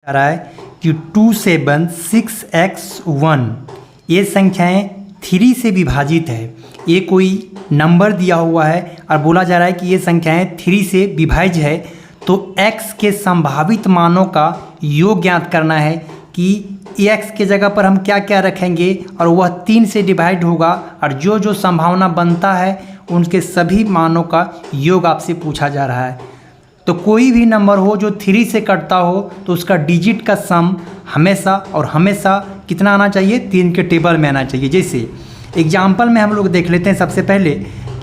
आ रहा है कि 276x1 ये संख्याएं 3 से विभाजित है। ये कोई नंबर दिया हुआ है और बोला जा रहा है कि ये संख्याएं 3 से विभाज्य है, तो x के संभावित मानों का योग ज्ञात करना है कि x के जगह पर हम क्या क्या रखेंगे और वह 3 से डिवाइड होगा और जो जो संभावना बनता है उनके सभी मानों का योग आपसे पूछा जा रहा है। तो कोई भी नंबर हो जो 3 से कटता हो तो उसका डिजिट का सम हमेशा और हमेशा कितना आना चाहिए, 3 के टेबल में आना चाहिए। जैसे एग्जाम्पल में हम लोग देख लेते हैं सबसे पहले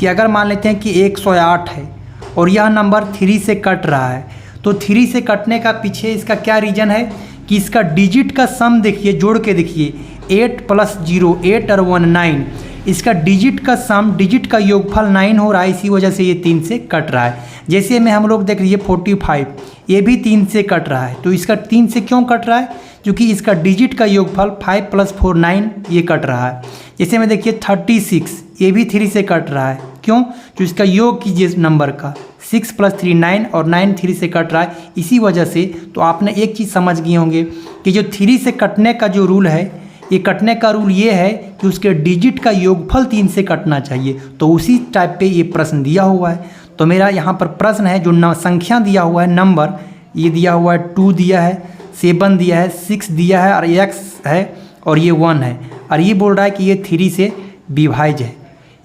कि अगर मान लेते हैं कि 108 है और यह नंबर 3 से कट रहा है, तो 3 से कटने का पीछे इसका क्या रीज़न है कि इसका डिजिट का सम देखिए, जोड़ के देखिए 8 + 0 8 और 1 9, इसका डिजिट का सम, डिजिट का योगफल 9 हो रहा है, इसी वजह से ये 3 से कट रहा है। जैसे में हम लोग देख लीजिए 45, ये भी 3 से कट रहा है। तो इसका 3 से क्यों कट रहा है, क्योंकि इसका डिजिट का योगफल 5 + 4 9 ये कट रहा है। जैसे में देखिए 36, ये भी 3 से कट रहा है। क्यों, जो इसका योग कीजिए नंबर का 6 + 3 9 और 9 3 से कट रहा है, इसी वजह से। तो आपने एक चीज़ समझ गए होंगे कि जो 3 से कटने का जो रूल है, ये कटने का रूल ये है कि उसके डिजिट का योगफल 3 से कटना चाहिए। तो उसी टाइप पे ये प्रश्न दिया हुआ है। तो मेरा यहाँ पर प्रश्न है, जो संख्या दिया हुआ है, नंबर ये दिया हुआ है, 2 दिया है, 7 दिया है, 6 दिया है और x है और ये 1 है, और ये बोल रहा है कि ये 3 से विभाज्य है।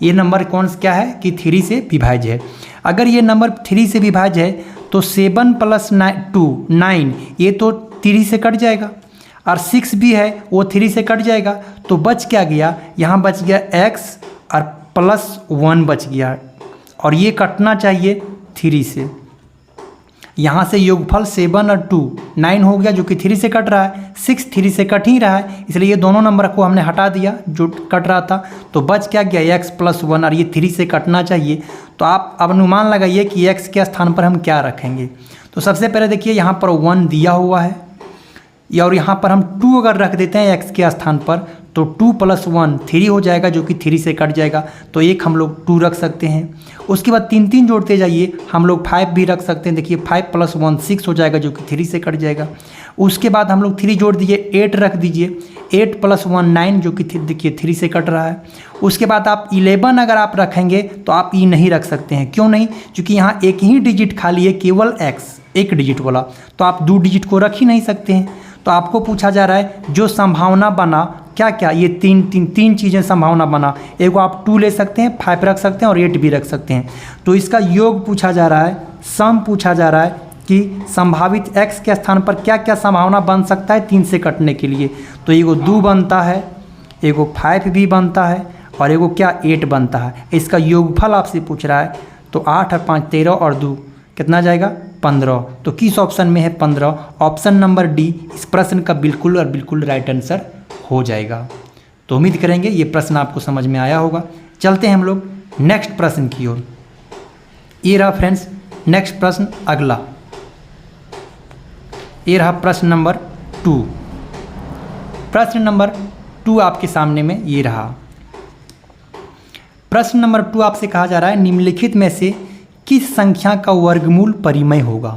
ये नंबर कौन सा क्या है कि 3 से विभाज्य है। अगर ये नंबर 3 से विभाज्य है तो 7 + 2 9 ये तो 3 से कट जाएगा, और 6 भी है वो 3 से कट जाएगा। तो बच क्या गया, यहाँ बच गया x और +1 बच गया, और ये कटना चाहिए 3 से। यहाँ से योगफल 7 और 2 9 हो गया, जो कि 3 से कट रहा है। 6 3 से कट ही रहा है, इसलिए ये दोनों नंबर को हमने हटा दिया जो कट रहा था। तो बच क्या गया x + 1, और ये 3 से कटना चाहिए। तो आप अब अनुमान लगाइए कि x के स्थान पर हम क्या रखेंगे। तो सबसे पहले देखिए यहाँ पर 1 दिया हुआ है, और यहाँ पर हम 2 अगर रख देते हैं x के स्थान पर, तो 2 + 1 3 हो जाएगा, जो कि 3 से कट जाएगा। तो एक हम लोग 2 रख सकते हैं। उसके बाद 3 3 जोड़ते जाइए, हम लोग 5 भी रख सकते हैं। देखिए 5 + 1 6 हो जाएगा, जो कि 3 से कट जाएगा। उसके बाद हम लोग 3 जोड़ दीजिए, 8 रख दीजिए, 8 + 1 9, जो कि देखिए 3 से कट रहा है। उसके बाद आप 11 अगर आप रखेंगे तो आप ई नहीं रख सकते हैं। क्यों नहीं, क्योंकि यहाँ एक ही डिजिट खाली है, केवल x, एक डिजिट वाला, तो आप 2 डिजिट को रख ही नहीं सकते हैं। तो आपको पूछा जा रहा है जो संभावना बना, क्या क्या, ये तीन चीज़ें संभावना बना। एक आप 2 ले सकते हैं, 5 रख सकते हैं और 8 भी रख सकते हैं। तो इसका योग पूछा जा रहा है, सम पूछा जा रहा है कि संभावित x के स्थान पर क्या क्या संभावना बन सकता है 3 से कटने के लिए। तो एगो 2 बनता है, एगो 5 भी बनता है, और एगो क्या 8 बनता है। इसका योगफल आपसे पूछ रहा है। तो 8 और 5 13 और 2 कितना जाएगा 15। तो किस ऑप्शन में है 15, ऑप्शन नंबर डी इस प्रश्न का बिल्कुल और बिल्कुल राइट आंसर हो जाएगा। तो उम्मीद करेंगे ये प्रश्न आपको समझ में आया होगा। चलते हैं हम लोग नेक्स्ट प्रश्न की ओर। ये रहा फ्रेंड्स नेक्स्ट प्रश्न, अगला ये रहा प्रश्न नंबर 2। प्रश्न नंबर 2 आपके सामने में ये रहा। प्रश्न नंबर 2 आपसे कहा जा रहा है निम्नलिखित में से किस संख्या का वर्गमूल परिमेय होगा।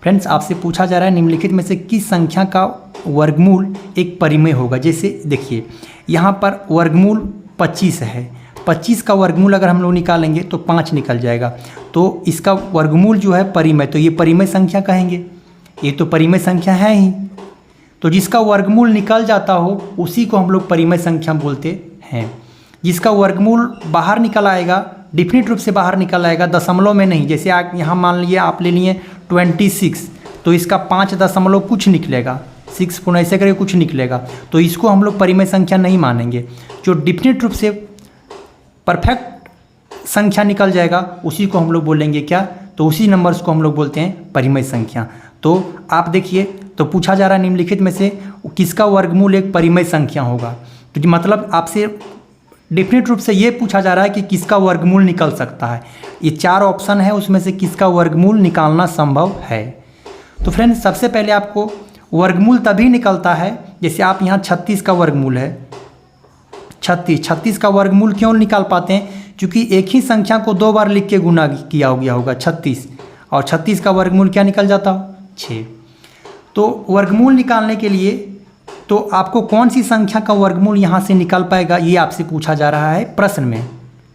फ्रेंड्स आपसे पूछा जा रहा है निम्नलिखित में से किस संख्या का वर्गमूल एक परिमेय होगा। जैसे देखिए यहाँ पर वर्गमूल 25 है, 25 का वर्गमूल अगर हम लोग निकालेंगे तो 5 निकल जाएगा। तो इसका वर्गमूल जो है परिमेय, तो ये परिमेय संख्या कहेंगे, ये तो परिमेय संख्या है ही। तो जिसका वर्गमूल निकल जाता हो उसी को हम लोग परिमेय संख्या बोलते हैं। जिसका वर्गमूल बाहर निकल आएगा, डिफिनिट रूप से बाहर निकल आएगा, दशमलव में नहीं। जैसे आप यहाँ मान लिए आप ले लिए 26, तो इसका 5 दशमलव कुछ निकलेगा, 6 पुनः ऐसे करके कुछ निकलेगा। तो इसको हम लोग परिमेय संख्या नहीं मानेंगे। जो डिफिनिट रूप से परफेक्ट संख्या निकल जाएगा उसी को हम लोग बोलेंगे क्या, तो उसी नंबर्स को हम लोग बोलते हैं परिमेय संख्या। तो आप देखिए, तो पूछा जा रहा है निम्नलिखित में से किसका वर्गमूल एक परिमेय संख्या होगा। तो मतलब आपसे डेफिनेट रूप से ये पूछा जा रहा है कि किसका वर्गमूल निकल सकता है। ये 4 ऑप्शन है, उसमें से किसका वर्गमूल निकालना संभव है। तो फ्रेंड्स सबसे पहले आपको वर्गमूल तभी निकलता है, जैसे आप यहाँ 36 का वर्गमूल है, 36 का वर्गमूल क्यों निकाल पाते हैं, क्योंकि एक ही संख्या को 2 बार लिख के गुना किया गया होगा 36, और 36 का वर्गमूल क्या निकल जाता हो 6। तो वर्गमूल निकालने के लिए तो आपको कौन सी संख्या का वर्गमूल यहाँ से निकल पाएगा, ये आपसे पूछा जा रहा है प्रश्न में,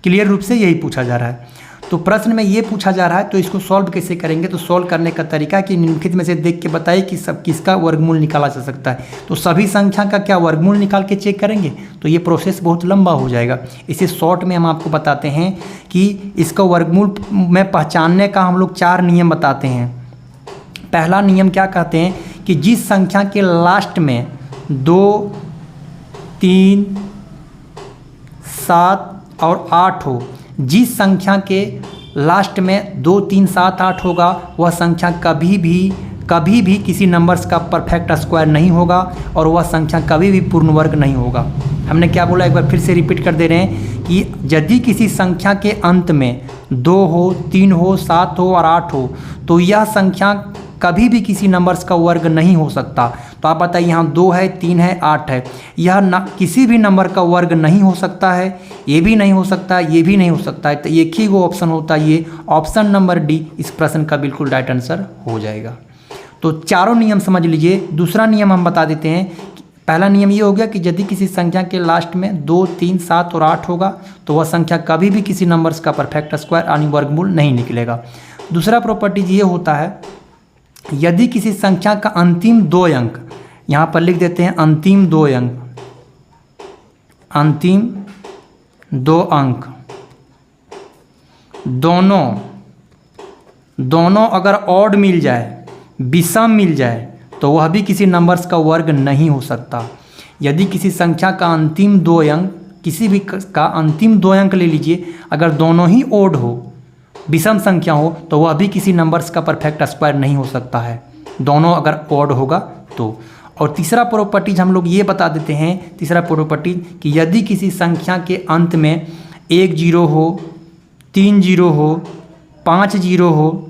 क्लियर रूप से यही पूछा जा रहा है। तो प्रश्न में ये पूछा जा रहा है, तो इसको सॉल्व कैसे करेंगे। तो सॉल्व करने का तरीका कि निम्नलिखित में से देख के बताइए कि सब किसका वर्गमूल निकाला जा सकता है। तो सभी संख्या का क्या वर्गमूल निकाल के चेक करेंगे, तो ये प्रोसेस बहुत लंबा हो जाएगा। इसे शॉर्ट में हम आपको बताते हैं कि इसका वर्गमूल में पहचानने का हम लोग 4 नियम बताते हैं। पहला नियम क्या कहते हैं कि जिस संख्या के लास्ट में 2, 3, 7 और 8 हो, जिस संख्या के लास्ट में 2, 3, 7, 8 होगा वह संख्या कभी भी किसी नंबर्स का परफेक्ट स्क्वायर नहीं होगा और वह संख्या कभी भी पूर्ण वर्ग नहीं होगा। हमने क्या बोला, एक बार फिर से रिपीट कर दे रहे हैं कि यदि किसी संख्या के अंत में 2 हो, 3 हो, 7 हो और 8 हो तो यह संख्या कभी भी किसी नंबर्स का वर्ग नहीं हो सकता। तो आप बताइए, यहाँ 2 है, 3 है, 8 है, यह किसी भी नंबर का वर्ग नहीं हो सकता है, ये भी नहीं हो सकता, ये भी नहीं हो सकता है। तो एक ही वो ऑप्शन होता है, ये ऑप्शन नंबर डी इस प्रश्न का बिल्कुल राइट आंसर हो जाएगा। तो चारों नियम समझ लीजिए। दूसरा नियम हम बता देते हैं। पहला नियम ये हो गया कि यदि किसी संख्या के लास्ट में 2, 3, 7 और 8 होगा तो वह संख्या कभी भी किसी नंबर्स का परफेक्ट स्क्वायर यानी वर्गमूल नहीं निकलेगा। दूसरा प्रॉपर्टीज ये होता है, यदि किसी संख्या का अंतिम 2 अंक, यहाँ पर लिख देते हैं अंतिम 2 अंक, अंतिम 2 अंक दोनों अगर ऑड मिल जाए, विषम मिल जाए, तो वह भी किसी नंबर्स का वर्ग नहीं हो सकता। यदि किसी संख्या का अंतिम 2 अंक, किसी भी का अंतिम 2 अंक ले लीजिए, अगर दोनों ही ओड हो, विषम संख्या हो, तो वह भी किसी नंबर्स का परफेक्ट स्क्वायर नहीं हो सकता है, दोनों अगर ओड होगा तो। और तीसरा प्रॉपर्टीज हम लोग ये बता देते हैं, तीसरा प्रॉपर्टीज कि यदि किसी संख्या के अंत में 1 0 हो, 3 0 हो, 5 0 हो,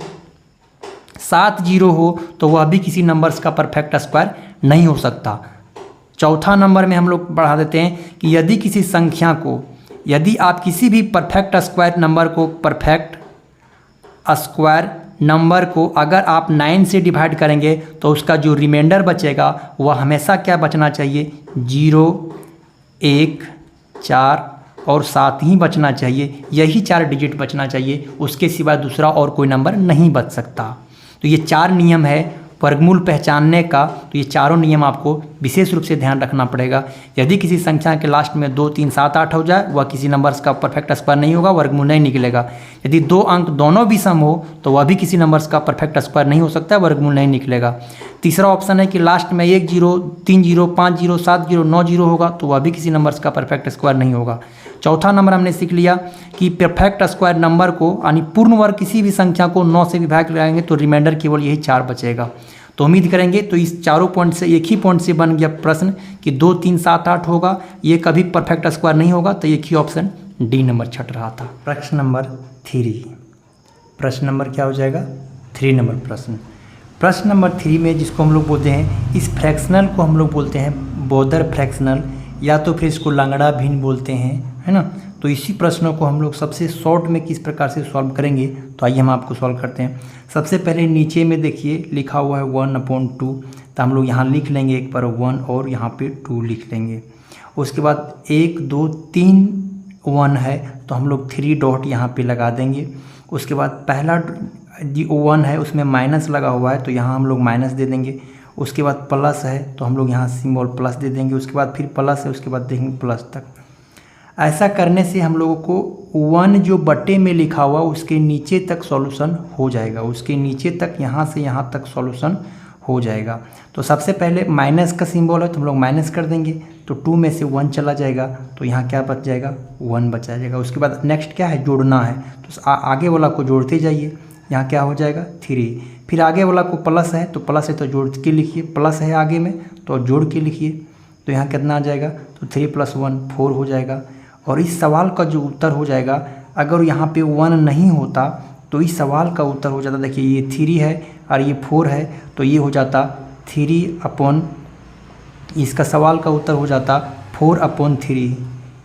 7 0 हो, तो वह भी किसी नंबर्स का परफेक्ट स्क्वायर नहीं हो सकता। चौथा नंबर में हम लोग बढ़ा देते हैं कि यदि किसी संख्या को, यदि आप किसी भी परफेक्ट स्क्वायर नंबर को, परफेक्ट स्क्वायर नंबर को अगर आप 9 से डिवाइड करेंगे तो उसका जो रिमाइंडर बचेगा वह हमेशा क्या बचना चाहिए, 0, 1, 4 और 7 ही बचना चाहिए। यही 4 डिजिट बचना चाहिए, उसके सिवा दूसरा और कोई नंबर नहीं बच सकता। तो ये 4 नियम है वर्गमूल पहचानने का। तो ये चारों नियम आपको विशेष रूप से ध्यान रखना पड़ेगा। यदि किसी संख्या के लास्ट में 2, 3, 7, 8 हो जाए, वह किसी नंबर्स का परफेक्ट स्क्वायर नहीं होगा, वर्गमूल नहीं निकलेगा। यदि 2 अंक दोनों विषम हो तो वह भी किसी नंबर्स का परफेक्ट स्क्वायर नहीं हो सकता, वर्गमूल नहीं निकलेगा। तीसरा ऑप्शन है कि लास्ट में 1 0, 3 0, 5 0, 7 0, 9 0 होगा तो वह भी किसी नंबर्स का परफेक्ट स्क्वायर नहीं होगा। चौथा नंबर हमने सीख लिया कि परफेक्ट स्क्वायर नंबर को यानी पूर्ण वर्ग किसी भी संख्या को 9 से विभाग लगाएंगे तो रिमाइंडर केवल यही 4 बचेगा। तो उम्मीद करेंगे तो इस चारों पॉइंट से एक ही पॉइंट से बन गया प्रश्न कि 2, 3, 7, 8 होगा, ये कभी परफेक्ट स्क्वायर नहीं होगा। तो एक ही ऑप्शन डी नंबर छट रहा था। प्रश्न नंबर 3, प्रश्न नंबर क्या हो जाएगा, 3 नंबर प्रश्न। प्रश्न नंबर 3 में जिसको हम लोग बोलते हैं, इस फ्रैक्शनल को हम लोग बोलते हैं बोदर फ्रैक्शनल, या तो फिर इसको लंगड़ा भिन्न बोलते हैं, है ना। तो इसी प्रश्नों को हम लोग सबसे शॉर्ट में किस प्रकार से सॉल्व करेंगे, तो आइए हम आपको सॉल्व करते हैं। सबसे पहले नीचे में देखिए लिखा हुआ है 1/2, तो हम लोग यहाँ लिख लेंगे एक बार 1 और यहाँ पे 2 लिख लेंगे। उसके बाद 1 2 3 1 है तो हम लोग 3 डॉट यहाँ पे लगा देंगे। उसके बाद पहला जो 1 है उसमें माइनस लगा हुआ है तो यहाँ हम लोग माइनस दे देंगे। उसके बाद प्लस है तो हम लोग यहाँ सिंबल प्लस दे देंगे। उसके बाद फिर प्लस है, उसके बाद देखेंगे प्लस तक। ऐसा करने से हम लोगों को 1 जो बट्टे में लिखा हुआ उसके नीचे तक सॉल्यूशन हो जाएगा, उसके नीचे तक यहाँ से यहाँ तक सॉल्यूशन हो जाएगा। तो सबसे पहले माइनस का सिंबल है तो हम लोग माइनस कर देंगे, तो 2 में से 1 चला जाएगा तो यहाँ क्या बच जाएगा, 1 बचा जाएगा। उसके बाद नेक्स्ट क्या है, जोड़ना है, तो आगे वाला को जोड़ते जाइए। यहाँ क्या हो जाएगा 3, फिर आगे वाला को प्लस है तो प्लस है तो जोड़ के लिखिए, प्लस है आगे में तो जोड़ के लिखिए। तो यहाँ कितना आ जाएगा, तो 3 + 1 4 हो जाएगा। और इस सवाल का जो उत्तर हो जाएगा, अगर यहाँ पे 1 नहीं होता तो इस सवाल का उत्तर हो जाता, देखिए ये 3 है और ये 4 है तो ये हो जाता 3/, इसका सवाल का उत्तर हो जाता 4/3।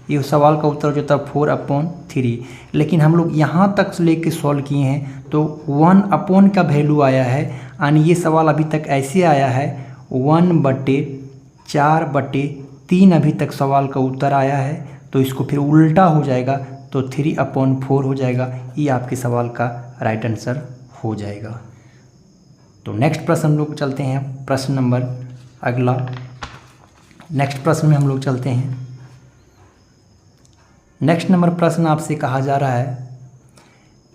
ये सवाल का उत्तर हो जाता 4/3। 3। लेकिन हम लोग यहाँ तक लेके सॉल्व किए हैं तो 1 का वैल्यू आया है, यानी ये सवाल अभी तक ऐसे आया है 1/4/3 अभी तक सवाल का उत्तर आया है। तो इसको फिर उल्टा हो जाएगा तो 3/4 हो जाएगा। ये आपके सवाल का राइट आंसर हो जाएगा। तो नेक्स्ट प्रश्न हम लोग चलते हैं, प्रश्न नंबर अगला। नेक्स्ट प्रश्न में हम लोग चलते हैं। नेक्स्ट नंबर प्रश्न आपसे कहा जा रहा है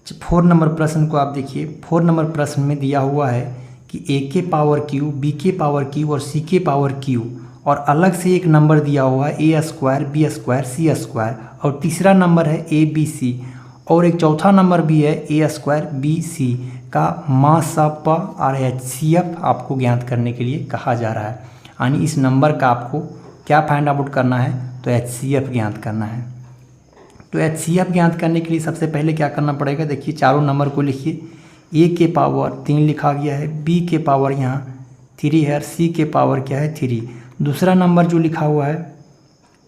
4 नंबर प्रश्न को आप देखिए। 4 नंबर प्रश्न में दिया हुआ है कि a के पावर q, b के पावर q और c के पावर q, और अलग से एक नंबर दिया हुआ है a square, b square, c square, और तीसरा नंबर है a b c, और एक चौथा नंबर भी है a स्क्वायर b c का मास ऑफ और HCF आपको ज्ञात करने के लिए कहा जा रहा है। यानी इस नंबर का आपको क्या फाइंड आउट करना है, तो HCF ज्ञात करना है। तो HCF ज्ञात करने के लिए सबसे पहले क्या करना पड़ेगा, देखिए चारों नंबर को लिखिए। a के पावर 3 लिखा गया है, b के पावर यहाँ 3 है, c के पावर क्या है 3। दूसरा नंबर जो लिखा हुआ है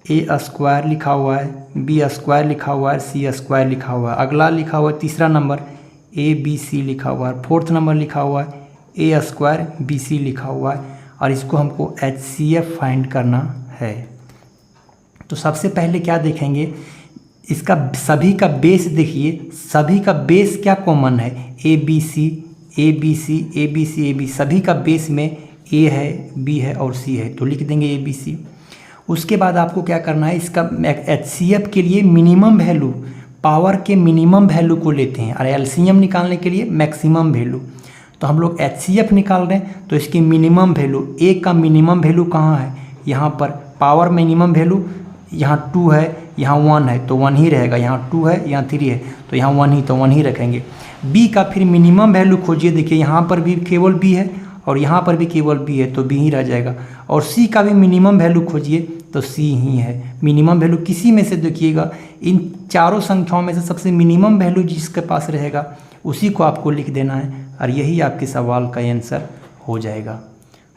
a स्क्वायर लिखा हुआ है, b स्क्वायर लिखा हुआ है, c स्क्वायर लिखा हुआ है। अगला लिखा हुआ है तीसरा नंबर a b c लिखा हुआ है। फोर्थ नंबर लिखा हुआ है a स्क्वायर b c लिखा हुआ है, और इसको हमको HCF फाइंड करना है। तो सबसे पहले क्या देखेंगे, इसका सभी का बेस देखिए, सभी का बेस क्या कॉमन है, A B C A B C A B C A B, सभी का बेस में ए है, बी है और सी है, तो लिख देंगे ए बी सी। उसके बाद आपको क्या करना है, इसका HCF के लिए मिनिमम वैल्यू, पावर के मिनिमम वैल्यू को लेते हैं, और LCM निकालने के लिए मैक्सिमम वैल्यू। तो हम लोग HCF निकाल रहे हैं तो इसकी मिनिमम वैल्यू, ए का मिनिमम वैल्यू कहाँ है, यहाँ पर पावर मिनिमम वैल्यू यहाँ 2 है, यहाँ 1 है तो 1 ही रहेगा, यहाँ 2 है, यहाँ 3 है तो यहाँ 1 ही, तो 1 ही रखेंगे। बी का फिर मिनिमम वैल्यू खोजिए, देखिए यहाँ पर भी केवल बी है और यहाँ पर भी केवल बी है तो बी ही रह जाएगा। और सी का भी मिनिमम वैल्यू खोजिए तो सी ही है। मिनिमम वैल्यू किसी में से देखिएगा, इन चारों संख्याओं में से सबसे मिनिमम वैल्यू जिसके पास रहेगा उसी को आपको लिख देना है, और यही आपके सवाल का आंसर हो जाएगा।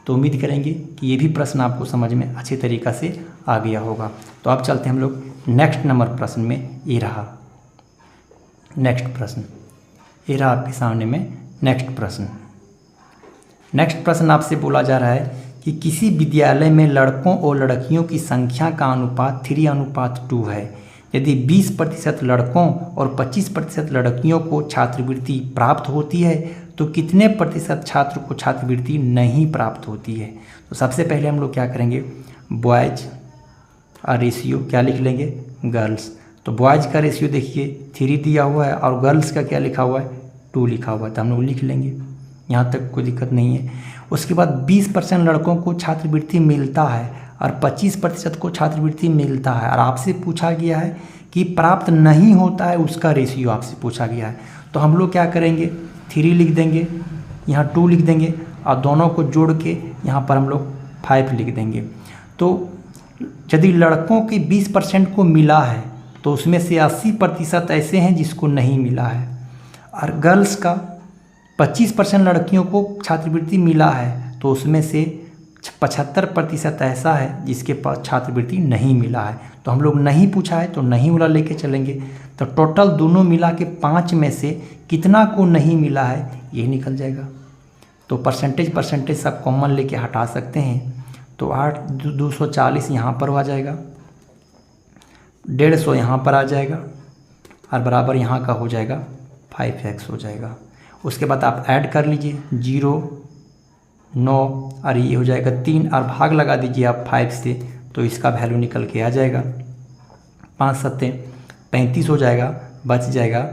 तो उम्मीद करेंगे कि ये भी प्रश्न आपको समझ में अच्छी तरीक़ा से आ गया होगा। तो अब चलते हैं हम लोग नेक्स्ट नंबर प्रश्न में। ये रहा नेक्स्ट प्रश्न, ये रहा आपके सामने में नेक्स्ट प्रश्न। नेक्स्ट प्रश्न आपसे बोला जा रहा है कि किसी विद्यालय में लड़कों और लड़कियों की संख्या का अनुपात 3:2 है। यदि 20% लड़कों और 25% लड़कियों को छात्रवृत्ति प्राप्त होती है तो कितने प्रतिशत छात्र को छात्रवृत्ति नहीं प्राप्त होती है। तो सबसे पहले हम लोग क्या करेंगे, बॉयज़ और रेशियो क्या लिख लेंगे, गर्ल्स। तो बॉयज़ का रेशियो देखिए 3 दिया हुआ है और गर्ल्स का क्या लिखा हुआ है 2 लिखा हुआ है, तो हम लोग लिख लेंगे, यहाँ तक कोई दिक्कत नहीं है। उसके बाद 20% लड़कों को छात्रवृत्ति मिलता है और 25% को छात्रवृत्ति मिलता है, और आपसे पूछा गया है कि प्राप्त नहीं होता है उसका रेशियो आपसे पूछा गया है। तो हम लोग क्या करेंगे, 3 लिख देंगे, यहाँ 2 लिख देंगे, और दोनों को जोड़ के यहाँ पर हम लोग 5 लिख देंगे। तो यदि लड़कों के 20% को मिला है तो उसमें से 80% ऐसे हैं जिसको नहीं मिला है, और गर्ल्स का 25% लड़कियों को छात्रवृत्ति मिला है तो उसमें से 75% ऐसा है जिसके पास छात्रवृत्ति नहीं मिला है। तो हम लोग नहीं पूछा है तो नहीं वाला लेके चलेंगे। तो टोटल दोनों मिला के 5 में से कितना को नहीं मिला है ये निकल जाएगा। तो परसेंटेज सब कॉमन लेके हटा सकते हैं। तो 240 यहाँ पर आ जाएगा, 150 यहाँ पर आ जाएगा, और बराबर यहाँ का हो जाएगा 5x हो जाएगा। उसके बाद आप ऐड कर लीजिए 0, 9 और ये हो जाएगा 3, और भाग लगा दीजिए आप 5 से, तो इसका वैल्यू निकल के आ जाएगा 5 7 35 हो जाएगा, बच जाएगा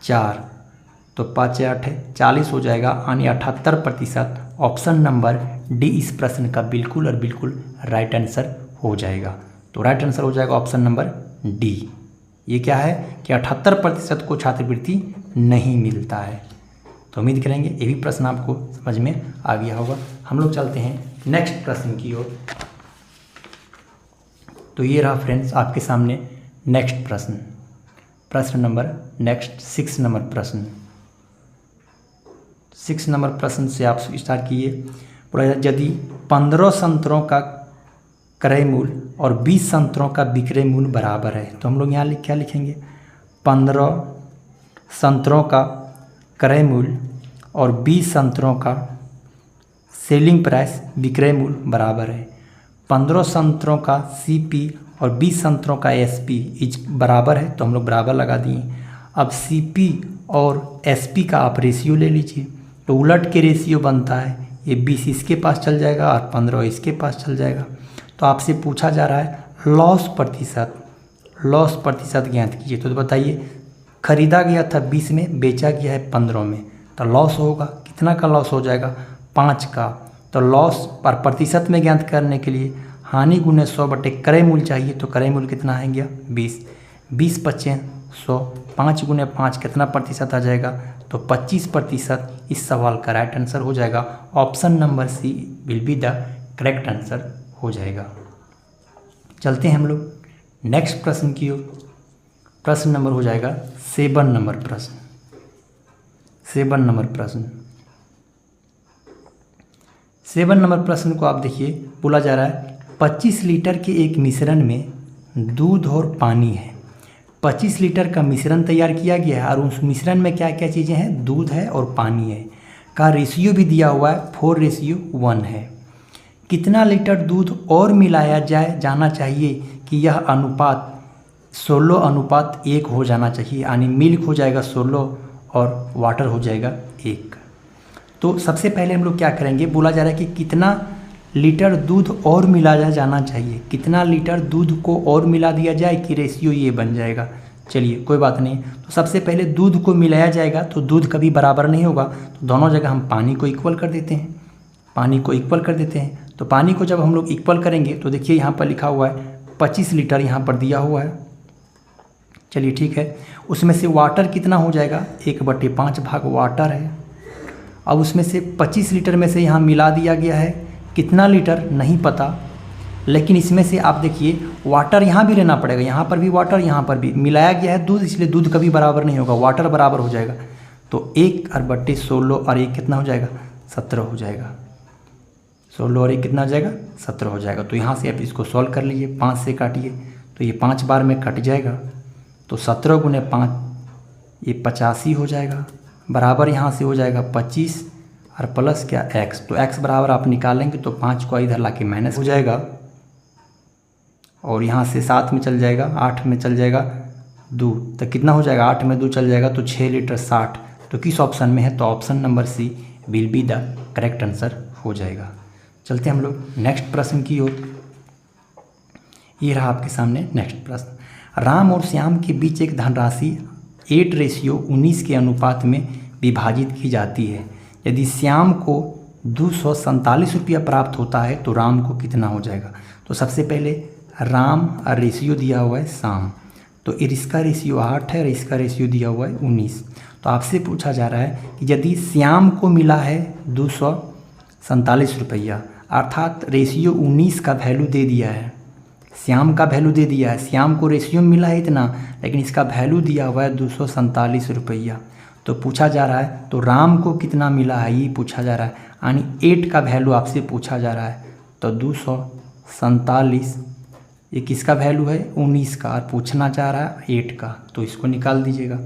4, तो 5 8 40 हो जाएगा, यानी 78%। ऑप्शन नंबर डी इस प्रश्न का बिल्कुल और बिल्कुल राइट आंसर हो जाएगा। तो राइट आंसर हो जाएगा ऑप्शन नंबर डी। ये क्या है कि 78% को छात्रवृत्ति नहीं मिलता है। तो उम्मीद करेंगे ये भी प्रश्न आपको समझ में आ गया होगा। हम लोग चलते हैं नेक्स्ट प्रश्न की ओर। तो ये रहा फ्रेंड्स आपके सामने नेक्स्ट प्रश्न, प्रश्न नंबर नेक्स्ट 6 नंबर प्रश्न। 6 नंबर प्रश्न से आप स्टार्ट किए। पूरा यदि 15 संतरों का क्रय मूल्य और 20 संतरों का विक्रय मूल्य बराबर है, तो हम लोग यहाँ क्या लिखेंगे, 15 संतरों का क्रय मूल्य और 20 संतरों का सेलिंग प्राइस विक्रय मूल्य बराबर है। 15 संतरों का CP और 20 संतरों का SP इज बराबर है, तो हम लोग बराबर लगा दिए। अब CP और SP का आप रेशियो ले लीजिए, तो उलट के रेशियो बनता है, ये 20 इसके पास चल जाएगा और 15 इसके पास चल जाएगा। तो आपसे पूछा जा रहा है लॉस प्रतिशत ज्ञात कीजिए। तो बताइए, खरीदा गया था 20 में, बेचा गया है 15 में, तो लॉस होगा, कितना का लॉस हो जाएगा? 5 का। तो लॉस पर प्रतिशत में ज्ञात करने के लिए हानि गुने 100 बटे क्रय मूल्य चाहिए, तो क्रय मूल्य कितना है गया? 20। 20 पच्चे 100, 5 गुने 5 कितना प्रतिशत आ जाएगा? तो 25% इस सवाल का राइट आंसर हो जाएगा। Option number C will be the correct answer हो जाएगा। चलते हैं हम लोग नेक्स्ट प्रश्न की ओर। प्रश्न नंबर हो जाएगा 7 नंबर प्रश्न। 7 नंबर प्रश्न 7 नंबर प्रश्न को आप देखिए, बोला जा रहा है 25 लीटर के एक मिश्रण में दूध और पानी है। 25 लीटर का मिश्रण तैयार किया गया है और उस मिश्रण में क्या क्या चीज़ें हैं? दूध है और पानी है। का रेशियो भी दिया हुआ है 4:1 है। कितना लीटर दूध और मिलाया जाना चाहिए कि यह अनुपात 16:1 हो जाना चाहिए, यानी मिल्क हो जाएगा 16 और वाटर हो जाएगा 1। तो सबसे पहले हम लोग क्या करेंगे, बोला जा रहा है कि कितना लीटर दूध और मिलाया जाना चाहिए, कितना लीटर दूध को और मिला दिया जाए कि रेशियो ये बन जाएगा। चलिए कोई बात नहीं, तो सबसे पहले दूध को मिलाया जाएगा, तो दूध कभी बराबर नहीं होगा, तो दोनों जगह हम पानी को इक्वल कर देते हैं। तो पानी को जब हम लोग इक्वल करेंगे तो देखिए यहाँ पर लिखा हुआ है 25 लीटर यहाँ पर दिया हुआ है। चलिए ठीक है, उसमें से वाटर कितना हो जाएगा? 1/5 भाग वाटर है। अब उसमें से 25 लीटर में से यहाँ मिला दिया गया है, कितना लीटर नहीं पता, लेकिन इसमें से आप देखिए वाटर यहाँ भी लेना पड़ेगा, यहाँ पर भी वाटर, यहाँ पर भी मिलाया गया है दूध, इसलिए दूध कभी बराबर नहीं होगा, वाटर बराबर हो जाएगा। तो 1/16 और 1 कितना हो जाएगा? 17 हो जाएगा। 16 और 1 कितना हो जाएगा? 17 हो जाएगा। तो यहाँ से आप इसको सॉल्व कर लीजिए, 5 से काटिए, तो ये 5 बार में कट जाएगा, तो 17 गुने 5 ये 85 हो जाएगा, बराबर यहाँ से हो जाएगा 25 और प्लस क्या? x। तो x बराबर आप निकालेंगे तो 5 को इधर ला के माइनस हो जाएगा, और यहाँ से 7 में चल जाएगा, 8 में चल जाएगा 2, तो कितना हो जाएगा? 8 में 2 चल जाएगा, तो 6 लीटर 60। तो किस ऑप्शन में है? तो option number C will be the correct answer हो जाएगा। चलते हैं हम लोग नेक्स्ट प्रश्न की ओर। ये रहा आपके सामने नेक्स्ट प्रश्न। राम और श्याम के बीच एक धनराशि 8:19 के अनुपात में विभाजित की जाती है। यदि श्याम को 247 रुपया प्राप्त होता है तो राम को कितना हो जाएगा? तो सबसे पहले राम और रेशियो दिया हुआ है शाम, तो इसका रेशियो 8 है और इसका रेशियो दिया हुआ है 19। तो आपसे पूछा जा रहा है कि यदि श्याम को मिला है 247 रुपया, अर्थात रेशियो 19 का वैल्यू दे दिया है, श्याम का वैल्यू दे दिया है, श्याम को रेशियो मिला है इतना, लेकिन इसका वैल्यू दिया हुआ है 247 रुपया। तो पूछा जा रहा है तो राम को कितना मिला है ये पूछा जा रहा है, यानी 8 का वैल्यू आपसे पूछा जा रहा है। तो 247 ये किसका वैल्यू है? 19 का, और पूछना चाह रहा है 8 का, तो इसको निकाल दीजिएगा।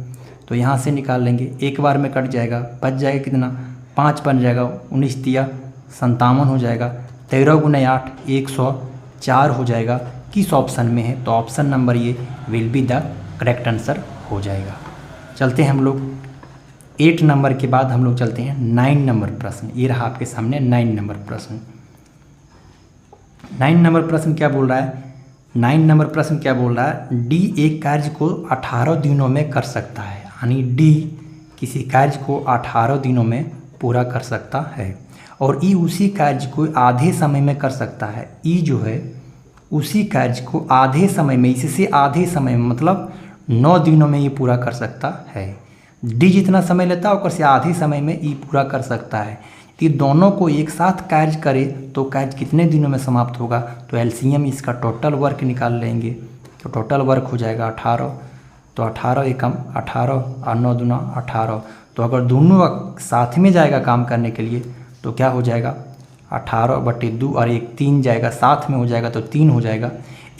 तो यहाँ से निकाल लेंगे, एक बार में कट जाएगा, बच जाएगा कितना? 5 बन जाएगा, 19 दिया 57 हो जाएगा, 13 गुने 8 104 हो जाएगा। किस ऑप्शन में है? तो ऑप्शन नंबर ये will be the correct answer हो जाएगा। चलते हैं हम लोग 8 नंबर के बाद हम लोग चलते हैं 9 नंबर प्रश्न। ये रहा आपके सामने 9 नंबर प्रश्न। 9 नंबर प्रश्न क्या बोल रहा है? 9 नंबर प्रश्न क्या बोल रहा है? डी एक कार्य को 18 दिनों में कर सकता है, यानी डी किसी कार्य को 18 दिनों में पूरा कर सकता है, और ई उसी कार्य को आधे समय में कर सकता है। ई जो है उसी कार्य को आधे समय में, इससे आधे समय में मतलब 9 दिनों में ये पूरा कर सकता है। डी जितना समय लेता है उससे आधे समय में ई पूरा कर सकता है। कि दोनों को एक साथ कार्य करे तो कार्य कितने दिनों में समाप्त होगा? तो एलसीएम इसका टोटल वर्क निकाल लेंगे, तो टोटल वर्क हो जाएगा 18। तो 18 एकम 18 और 9 दूना 18। तो अगर दोनों साथ में जाएगा काम करने के लिए तो क्या हो जाएगा? 18/2 और 1 3 जाएगा, साथ में हो जाएगा तो 3 हो जाएगा।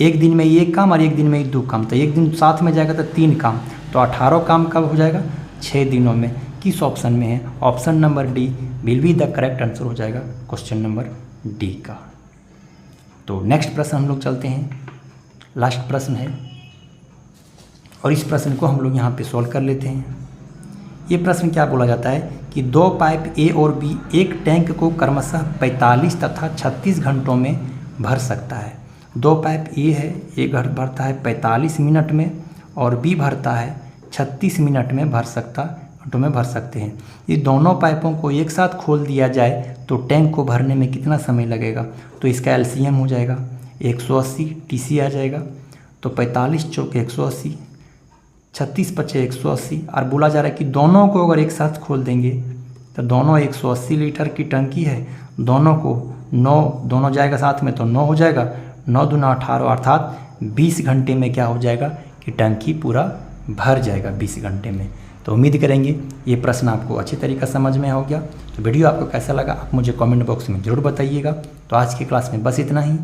एक दिन में एक काम और एक दिन में 2 काम, तो एक दिन साथ में जाएगा तो 3 काम, तो 18 काम कब हो जाएगा? 6 दिनों में। किस ऑप्शन में है? Option number D will be the correct answer हो जाएगा क्वेश्चन नंबर डी का। तो नेक्स्ट प्रश्न हम लोग चलते हैं, लास्ट प्रश्न है और इस प्रश्न को हम लोग यहाँ पे सॉल्व कर लेते हैं। ये प्रश्न क्या बोला जाता है कि 2 पाइप ए और बी एक टैंक को क्रमशः 45 तथा 36 घंटों में भर सकता है। 2 पाइप ए है, ए भरता है 45 मिनट में और बी भरता है 36 मिनट में भर सकते हैं। ये दोनों पाइपों को एक साथ खोल दिया जाए तो टैंक को भरने में कितना समय लगेगा? तो इसका एलसीएम हो जाएगा 180, टीसी आ जाएगा। तो 45 चौके 180, 36 पचे 180 और बोला जा रहा है कि दोनों को अगर एक साथ खोल देंगे तो दोनों 180 लीटर की टंकी है, दोनों को 9, दोनों जाएगा साथ में तो 9 हो जाएगा, 9 दूना 18 अर्थात 20 घंटे में क्या हो जाएगा कि टंकी पूरा भर जाएगा 20 घंटे में। तो उम्मीद करेंगे ये प्रश्न आपको अच्छी तरीक़ा समझ में हो गया। तो वीडियो आपको कैसा लगा आप मुझे कमेंट बॉक्स में ज़रूर बताइएगा। तो आज की क्लास में बस इतना ही।